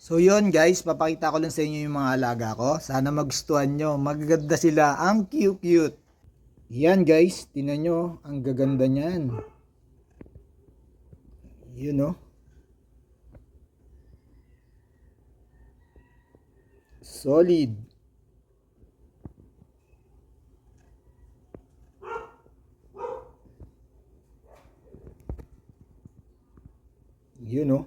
So yun guys, papakita ko lang sa inyo yung mga alaga ko. Sana magustuhan nyo. Magaganda sila. Ang cute-cute. Yan guys, tinan nyo. Ang gaganda niyan. Yun know. Solid. Yun know.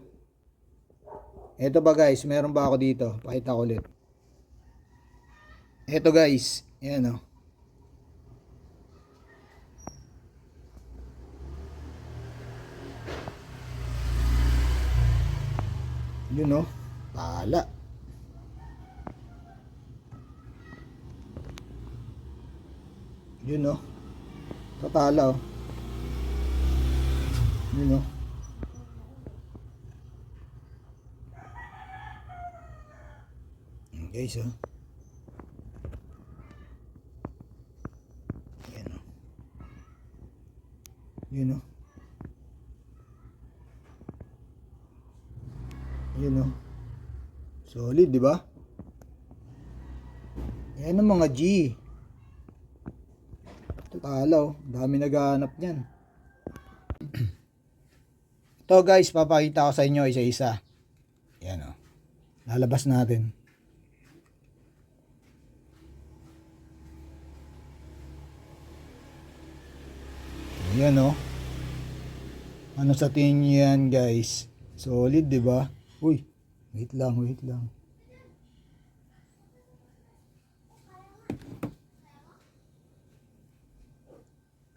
Eto ba guys, meron ba ako dito? Pakita ko ulit. Eto guys, yan o. Yun o, pala. Yun o, tatala o. Yun o. Guys o. Yan o. Yun o. Yun o. Solid, di ba? Yan ang mga G. Tatalaw, dami naghahanap niyan. Ito guys, papakita ko sa inyo isa-isa. Yan o. Lalabas natin. Yan o. Ano sa tingin niyo yan guys? Solid, di ba? Uy, wait lang, wait lang.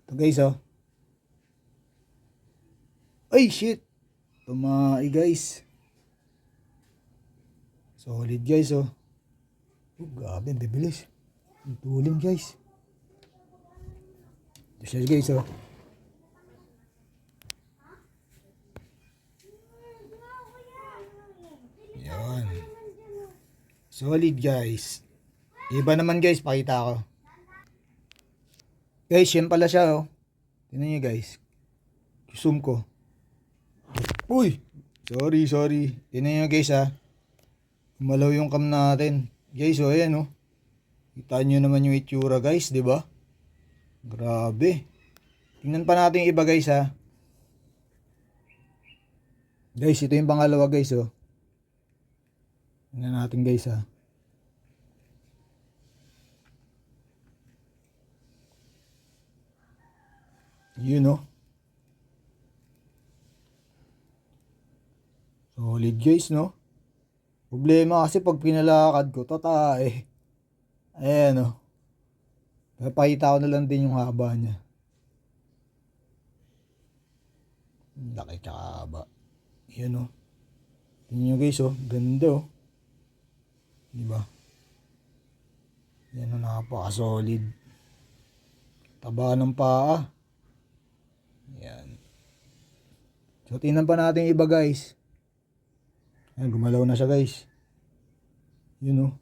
Ito guys oh. Ay shit. Tumai guys. Solid guys oh. Grabe, bibilis. Tulim guys. Ito siya guys oh. Yan. Solid guys. Iba naman guys, pakita ko. Guys, yan pala siya oh. Tingnan niyo guys. Zoom ko. Uy! Sorry. Tingnan niyo guys ha. Umalaw yung cam natin. Guys oh, ayan oh. Kita niyo naman yung itsura guys, di ba? Grabe. Tingnan pa natin yung iba guys ha. Guys, ito yung pangalawa guys oh. Tingnan natin guys ha. You know. Solid guys no. Problema kasi pag pinalakad ko, tatae. Ayan o. Napakita ko na lang din yung haba niya. Laki tsaka haba. Ayan o. Tingnan nyo guys o. Ganda o. Diba? Yan o, napaka-solid. Taba ng paa. Ayan. So, tingnan pa natin iba guys. Ayan, gumalaw na siya guys. Yun o.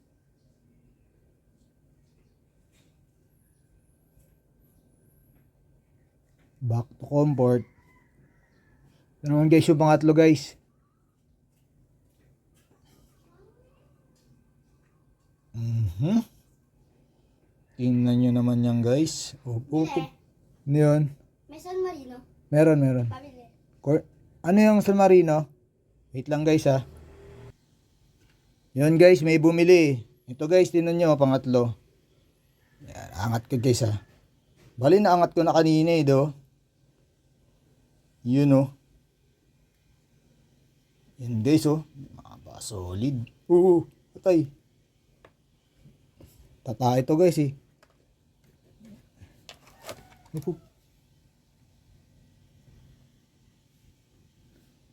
Back to comfort. Ito naman guys yung pangatlo guys. Tingnan nyo naman yan guys. Opo. Ano yun? May San Marino. Meron. Pabili. Ano yung San Marino? Wait lang guys ha. Yun guys, may bumili. Ito guys, tingnan nyo, pangatlo. Yan, angat ko guys ha. Bali na angat ko na kanina do. Yun oh. Yan guys oh. Solid. Patay. Tata ito guys eh.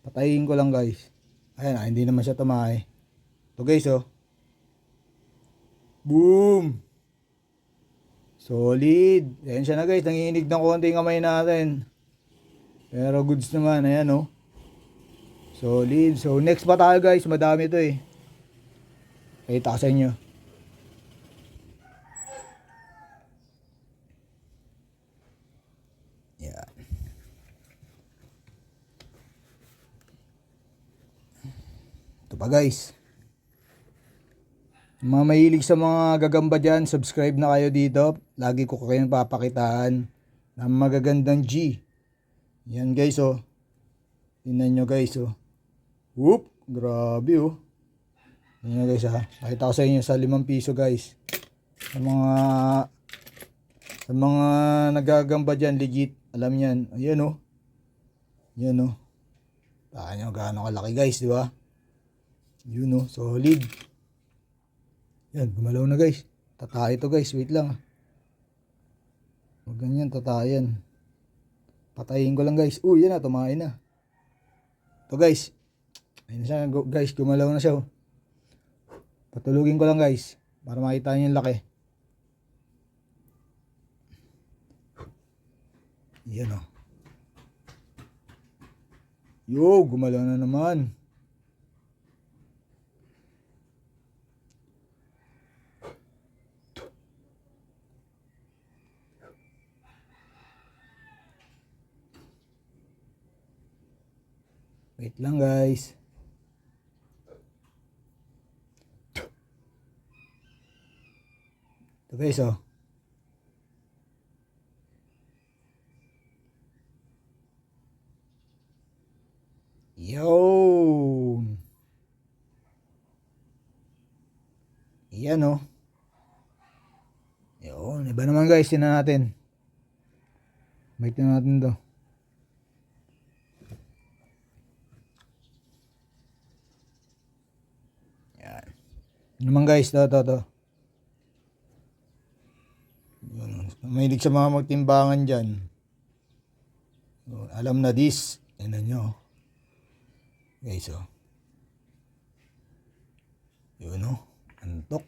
Patayin ko lang guys. Ayan, hindi naman siya tumae. Ito guys oh. Boom! Solid. Ayan siya na guys. Nanginginig ng konti yung kamay natin. Pero goods naman. Ayan oh. Solid. So next pa tayo guys. Madami ito eh. Kita ko sa inyo. Yan. Ito pa guys. Mga mahilig sa mga gagamba dyan, subscribe na kayo dito. Lagi ko kayong papakitaan ng magagandang G. Yan guys oh. Tingnan nyo guys oh. Whoop! Grabe oh. Tingnan nyo guys ha. Nakita ko sa inyo sa 5 piso guys. Sa mga nagagamba dyan, legit. Alam yan. Ayan oh. Yan oh. Taan nyo gaano kalaki guys, di ba? Yun oh, solid. Yan, gumalaw na guys. Tatay ito guys, wait lang. Huwag ganyan, tatayan. Patayin ko lang guys. Yan na, tumain na. Ito guys. Ayun na siya guys, gumalaw na siya. Patulugin ko lang guys, para makita niyo yung laki. Yan o. Yo, gumalaw na naman. Wait lang guys. Ito guys oh. Yo. Yan oh. Yun, iba naman guys, tingnan natin. May tingnan natin to. Yan. Yun naman guys, to. Yun. Mahilig sa mga magtimbangan dyan. Yun, alam na this. Tingnan nyo. Guys oh. Yun oh. Antok.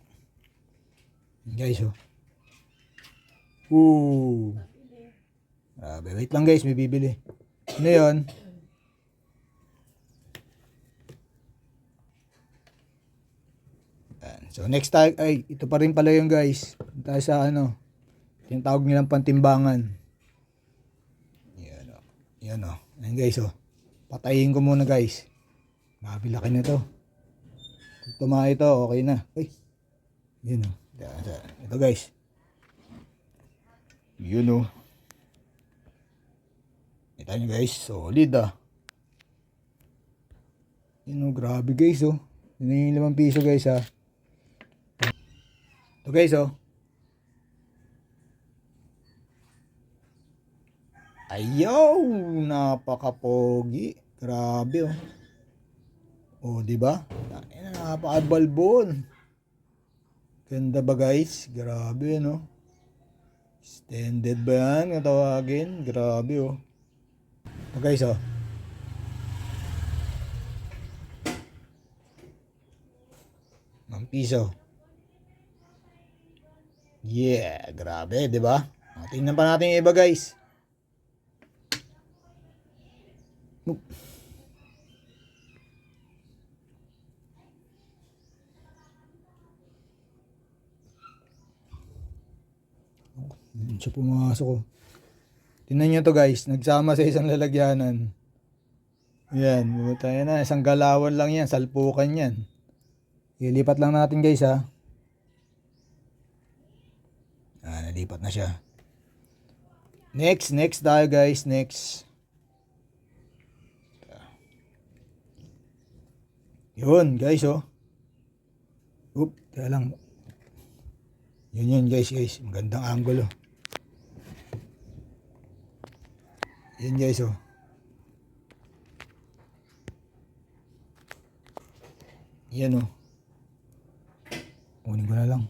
Guys oh. Grabe. Wait lang guys, may bibili. Ano yun? So next time, ay ito pa rin pala yung guys. Tayo sa ano, yung tawag nilang pantimbangan. Yan o. Yan o. Ayan guys o. Patayin ko muna guys. Mabilaki na to. Kung tumahay ito, okay na. Ay. Yan o. Ito guys. Yun o. Kita nyo guys. Solid ah. Yun o. Grabe guys o. Yun yung 5 piso guys ha. Ito guys oh. Ayaw, napakapogi. Grabe oh. Oh, di ba? Napakabalbon. Ganda ba guys? Grabe no. Extended ba yan? Katawagin. Grabe oh. Ito guys oh. Ang piso. Yeah, grabe, di ba? Tingnan pa natin yung iba, guys. Hindi siya pumasok oh. Tingnan nyo to guys, nagsama sa isang lalagyanan. Yan, buta yan na, isang galawan lang yan, salpukan yan. Ilipat lang natin guys ha. Nalipat na siya. Next tayo guys, next. Yun guys oh. Kaya lang. Yun guys. Magandang angulo. Yun guys oh. Yan oh. Kunin ko na lang.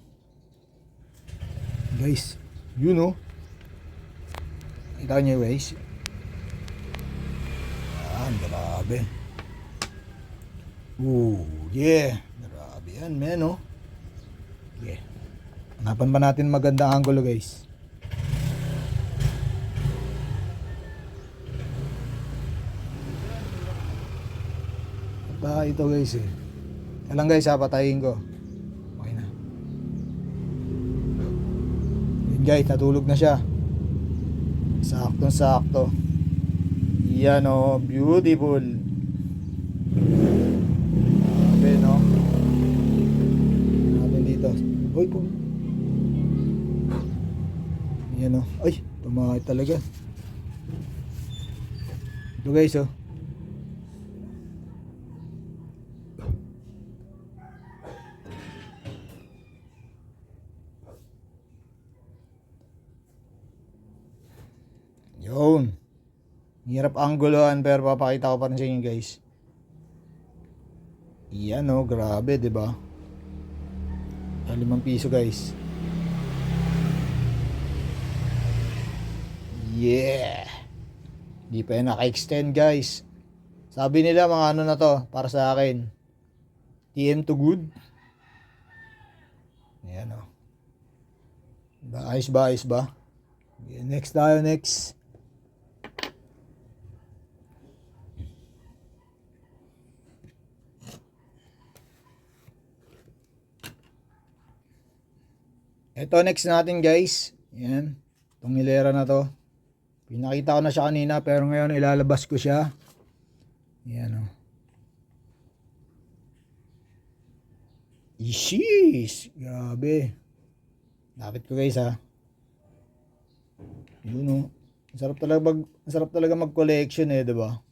Guys, yun oh. Kita nyo guys. Yan, grabe. Yeah. Grabe yan, men oh. Yeah. Hanapan pa natin magandang angulo guys. Baka ito guys eh. Alang guys ha, patayin ko. Okay na. Yun guys, natulog na siya. Sakto. Yan o, beautiful. Grabe no. Natin dito. Ayan oh. Ay, tumakay talaga. Ito guys oh. Yun. Hirap angguluhan pero papakita ko pa rin sa inyo guys. Yan oh, grabe 'di ba? 5 piso guys. Yeah. Di pa yan naka-extend guys. Sabi nila mga ano na to para sa akin. TM to good. Yan oh. Ayos ba? Ayos ba? Yeah, next tayo, next. Ito next natin guys. Yan. Itong hilera na to. Pinakita ko na siya kanina pero ngayon ilalabas ko siya. Yan o. Ishis! Grabe. Lapit ko guys ha. Yun o. Masarap talaga mag-collection eh, diba?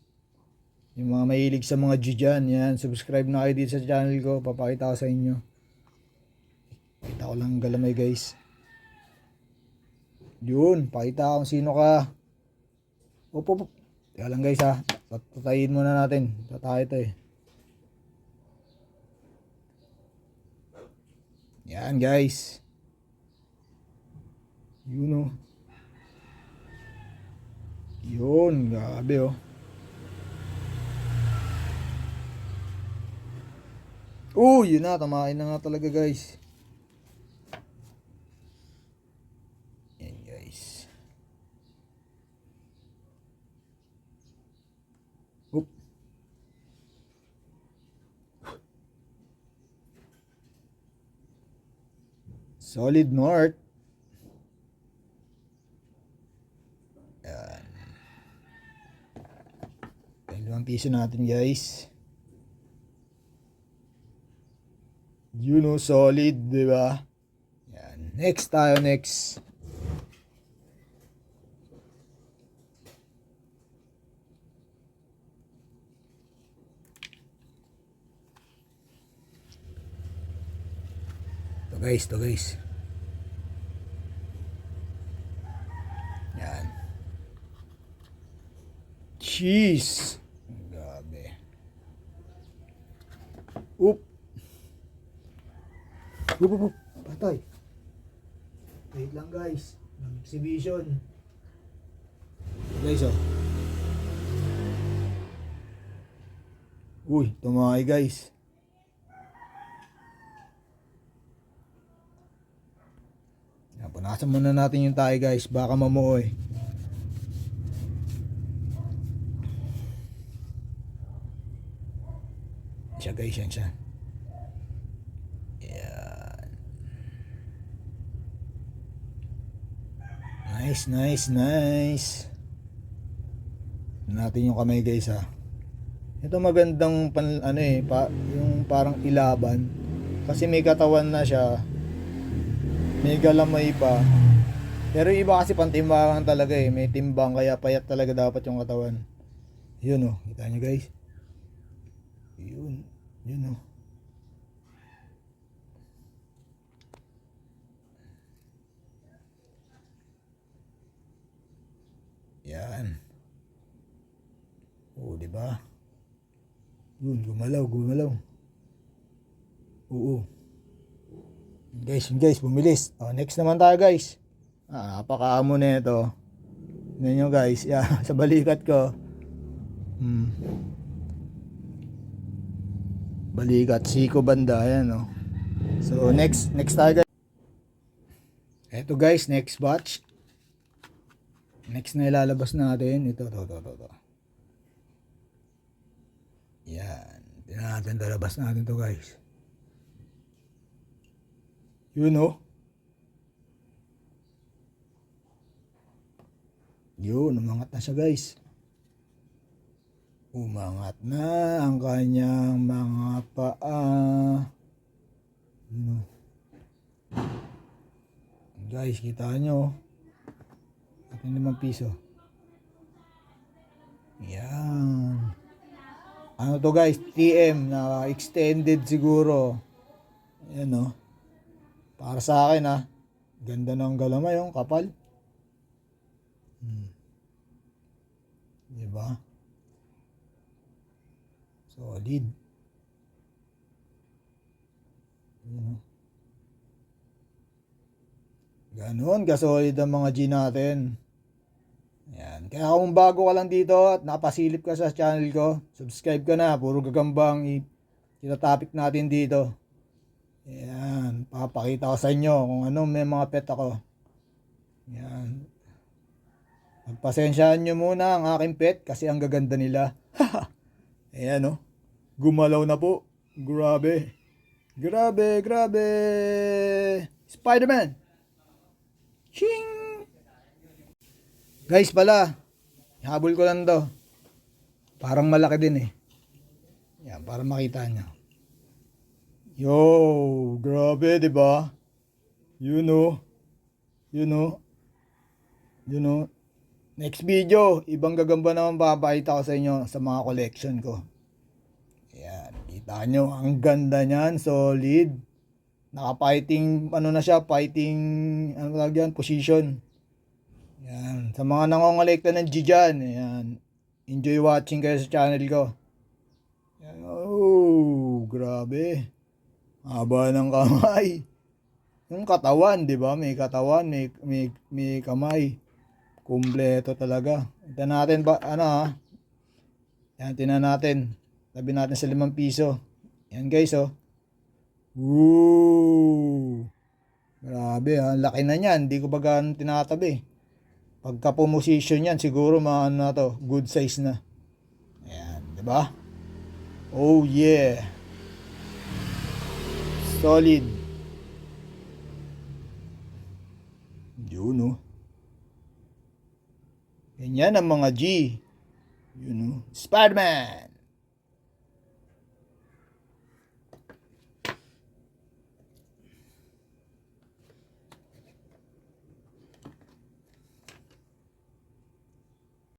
Yung mga mahilig sa mga G dyan. Yan. Subscribe na kayo dito sa channel ko. Papakita ko sa inyo. Pakita ko lang galamay guys. Yun, pakita kung sino ka. Opo. Teka lang guys ha. Tatayin muna natin. Tatay ito eh. Yan guys. Yun o. Yun, grabe oh. Yun na, tamain na nga talaga guys. Yan guys. Oop. Solid North. Yan. 5 piso natin guys. You know, solid, di ba? Yan. Next tayo, next. To guys. Yan. Cheese. Grabe. Oop. Patay. Wait lang guys. Exhibition. Guys oh. Uy, tumakay guys. Punasan muna natin yung tayo guys. Baka mamuoy. Siya guys, yan siya. Nice. Natin yung kamay guys ha. Ito magandang yung parang ilaban. Kasi may katawan na siya. May galamay pa. Pero yung iba kasi pantimbangan talaga eh. May timbang kaya payat talaga dapat yung katawan. Yun oh, kita nyo guys. Yun oh. Yan. Di ba? Yun, gumalaw. Oo. Guys, bumilis. Next naman tayo, guys. Napakaamo na ito. Tingnan nyo, guys. Sa balikat ko. Balikat, siko banda. Ayan, oh. So, next tayo, guys. Eto, guys, next batch. Next na ilalabas natin, ito. Yan. Tingnan natin, lalabas natin to guys. Yun oh. Yun, umangat na siya guys. Umangat na ang kanyang mga paa. Yun oh. Guys, kita nyo. Yung 5 piso. Yan. Ano to guys? TM na extended siguro. Ayan o. Para sa akin ha. Ganda ng galamay yung kapal. Diba? Solid. Ayan o. Ganon kasolid ang mga G natin. Yan. Kaya kung bago ka lang dito at napasilip ka sa channel ko, subscribe ka na. Puro gagambang itatopic natin dito. Yan. Papakita ko sa inyo kung ano may mga pet ako. Yan. Magpasensyaan nyo muna ang aking pet kasi ang gaganda nila. Ayan o. Gumalaw na po. Grabe. Grabe, grabe. Spider-Man. Ching! Guys pala, habol ko lang to. Parang malaki din eh. Yan, para makita nyo. Yo, grabe, di ba? You know. Next video, ibang gagamba naman papakita ko sa inyo sa mga collection ko. Yan, kita nyo, ang ganda niyan, solid. Naka-fighting, ano na siya, fighting, ano tawag yan, position. Yan. Sa mga nangongolekta ng G dyan, yan. Enjoy watching kayo sa channel ko. Yan. Oh, grabe. Haba ng kamay. Yung katawan, di ba? May katawan, may kamay. Kumpleto talaga. Ito natin ba, ano ha? Yan, tinan natin. Tabi natin sa 5 piso. Yan guys, oh. Woo! Grabe ha, laki na niyan. Hindi ko ba gaano tinatabi. Pagka pumosisyon yan, siguro mga ano na to, good size na. Ayan, di ba? Oh yeah. Solid. Yun oh. Ganyan ang mga G. Yun oh. Spider-Man.